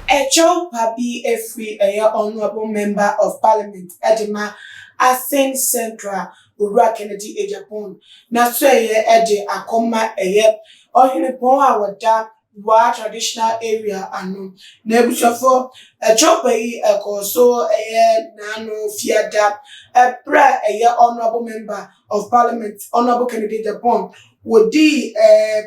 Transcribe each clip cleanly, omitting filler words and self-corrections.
Echo Pabi Efri, a honorable member of parliament, Edema, Asen Central, Ura Kennedy e Japan. Na so Ede Akoma Ohine Awada wa traditional area anu. Na ebusafo Echo Pabi Ekoso Nano Fiada, Ebra honorable member of parliament, honorable Kennedy Japan. Wodi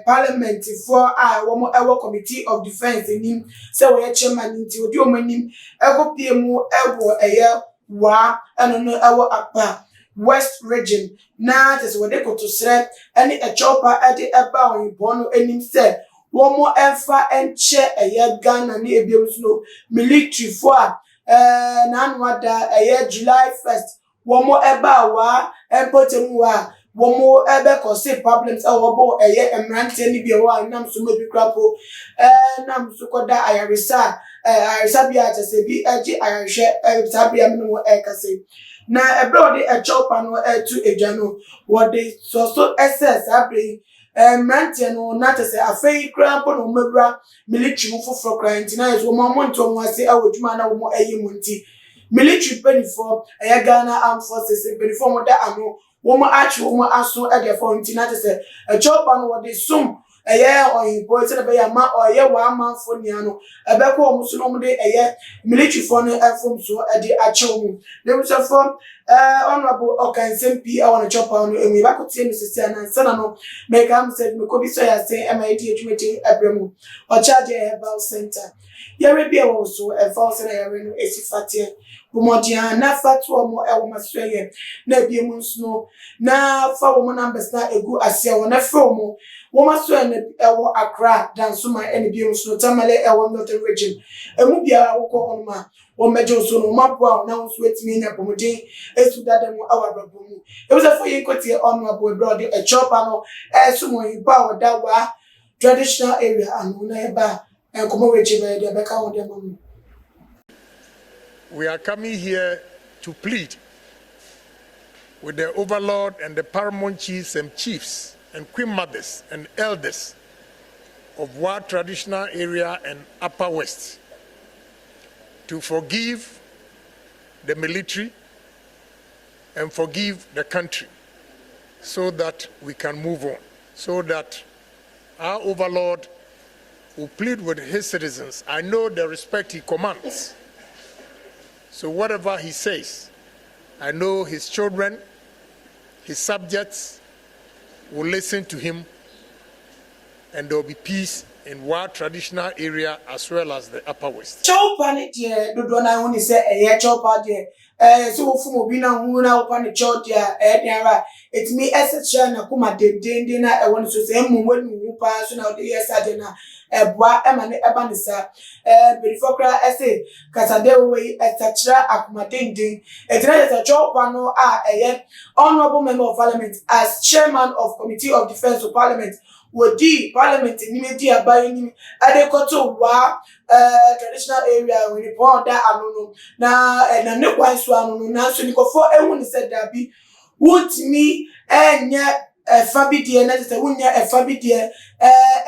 parliament for womo ewo committee of defense nim se we chairman nti wodi omanim ego piemu ewo wa eno no ewo apa west region na tes wode kotosre ene echopa ede eba oyinbo no enim se womo enfa enche Ghana na ebiem no military for na anwada July 1st womo eba wa empotemu wa womo ebe cause problems wobo emrante ni bi wa nam so mebi krapo nam so koda ayaresa bia tese bi agi ayarhwe sabia no kase na ebre ode echopa no to edwano wode so ss abre emrante no na tese afei krapo no mebra military foforo client na yeso mo monto mo ase awodwuma na wo munti military penifo Ghana Armed Forces penifo mo da ano woman achi woman aso ede for ntina te se echopa no wode sum oyinbo se be ya ma wa manfo nia no ebe ko omuso no de military for no efom so ede achi omu de so for honorable Okansempi awon echopa no emi ba ko tie mi sisi anansa na no make am said me ko bi so ya say MID adwumeti abremu o charge herbal center yare bi e wo so e fa so na yare no esifatie Bumodia na fatu omo ewo masweye na biem nso na fa wo numbers na egu asia wo na fra omo wo masweye na ewo Accra dansuma ene biem nso tamale ewo northern region emu bia wo ko onma wo meje nso no mapo na nso etimi nya pomodin esu dada mu awabrabo mu ebuza fo yinkotie onma bo brother echopa no esumo yiba wo da wa traditional area anu na eba enkomo weche be de beka wo de mamu. We are coming here to plead with the overlord and the paramount chiefs and queen mothers and elders of Wa traditional area and Upper West to forgive the military and forgive the country so that we can move on, so that our overlord will plead with his citizens. I know the respect he commands. So whatever he says, I know his children, his subjects will listen to him, and there will be peace in Wa traditional area as well as the Upper West. Chopa ni die dodo na huni se chopa die so fumo bi na hu na opa ni chopa die diara etimi esechia na kuma dendende na woni so se mmomwani hu pa so na ode yesade na boa ema ne eba ne sa berifokra ese kasade we etachira akuma dendende etina the chopa no honorable member of parliament as chairman of committee of defense of parliament wodi parliament ni medi abaye ni adekoto wa traditional area we report that anono na ne kwanso anono na so nikofo ehu ni said dabi wutimi enya fabidie na say wunya fabidie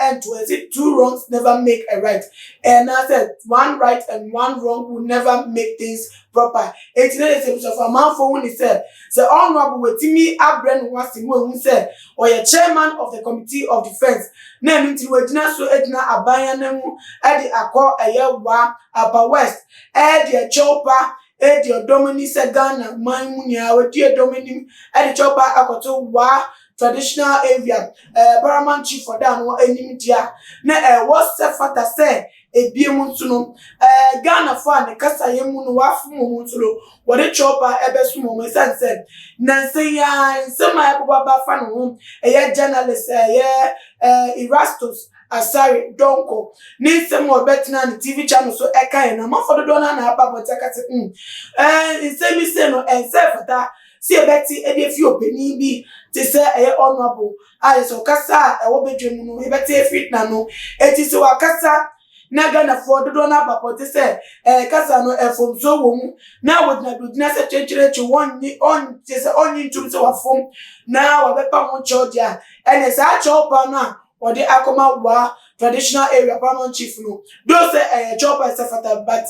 and to say two wrongs never make a right, and I said one right and one wrong will never make things proper. It's not a sense of a man for when he said the honorable wetimi abren wasi who said or a chairman of the committee of defense na minti wedina so edina abanya nemu edi akọ wa Upper West edi chopa edi odomini se Ghana man munya wedi odomini edi chopa akoto wa traditional area paramount chief for that no enim dia na what se fata say ebiem nso no Ghana fa ne kasa yemu no wafumo mu nso no wode chopa ebesumo mo sense na say ya nsema ebaba fa no journalist Erastus Asari Donko ni nsem obetina ni TV channel so ekan na mafodo dona na aba botakate nsemi se no ense fata si ebeti edefi openi bi ti se honorable so kasa wo bedwemu no ebeti efit na no eti se wakasa na Ghana for dodo na papa ti se kasa no efom so wo mu na wodina dodina se chencherechi wonni on ti se onyi ntum se wafom na wabepa mo chodia ene sa chopa na wode akoma wa traditional area paramount chief no those chopper sefata but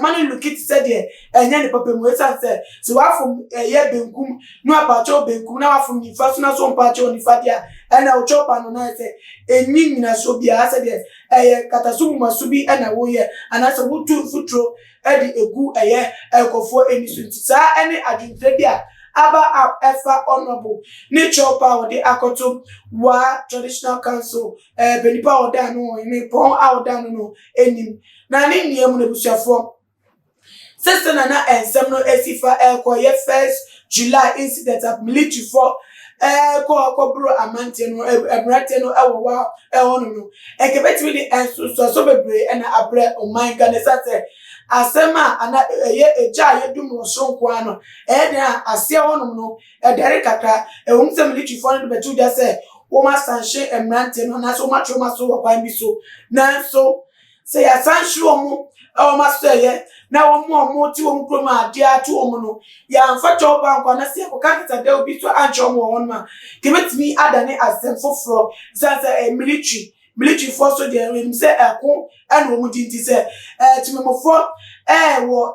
man look it said there enya ne papa mu esa say so wafom ye benkum no apacho benkum na wafom ni fa so na so mpacho ni fa dia na o chopper no na say enyi nyina so bia say there katasumu masubi na wo ye ana say wutu futro edi egu ekofo eni sunti sa eni adwunte dia aba efa honorable nature power the akoto wa traditional council benipa oda no ni pon oda no enim na ni niam na busuafo sister na ensem no esifa ekoye 1st July incident at military for ko bro amante no ebrate no ewowa ehono no ekebetimi di enso so bebre na abre o man Ghana asema ana eja yedum no sonko ano na ase honom no edere kakra ehumse military for no betu ja say wo ma sanhye emrante no na so ma troma so wakwan bi so na so say ya sanhye omo o ma so na omo ti omo kroma ade atu omo no ya mfa choba nkwa na se ko kakita de obi so ancho omo won ma kebetimi adane asem foforo say military force so there we say ekon and omo dinti say timemofo wo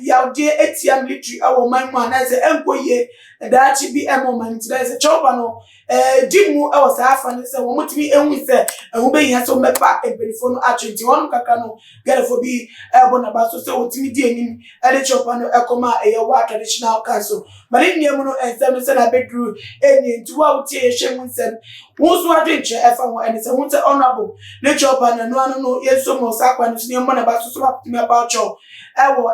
yaude etia military awo man mu na say enkoye da chi bi emo man ti say choba no dimu awo sa afa ne say wo mutimi enwu say ehu be yin so mepa ebelifo no atwenti won kaka no gelefo bi bona ba so say wotimi di enim ele choba no ekoma wa traditional council mali niam no ensem no say na bedru eni ntuwa utie yehwemu nsem wonso adwenche efa wo eni say wonte honorable ne choba no anu no yeso mo sa kwa no niam bona ba so me about cho ewo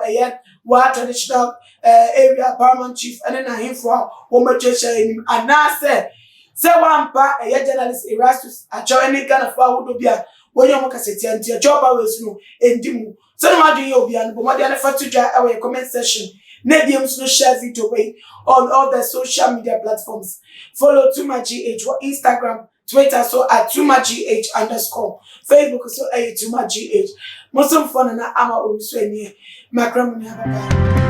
wa traditional area paramount chief and na himfo wo matwesha enim anase se wampa journalist Erastus acho eni Ghana fa wo do bia wonye mo kaseti anti choba wesu no endimu so no adwe obi an bo mo de na fatudwa ewo comment section na biem so share video way on all the social media platforms. Follow Tuma GH on Instagram, Twitter so at Tuma GH _ Facebook so Tuma GH. Most fun na ama orisweni makram ni ababa.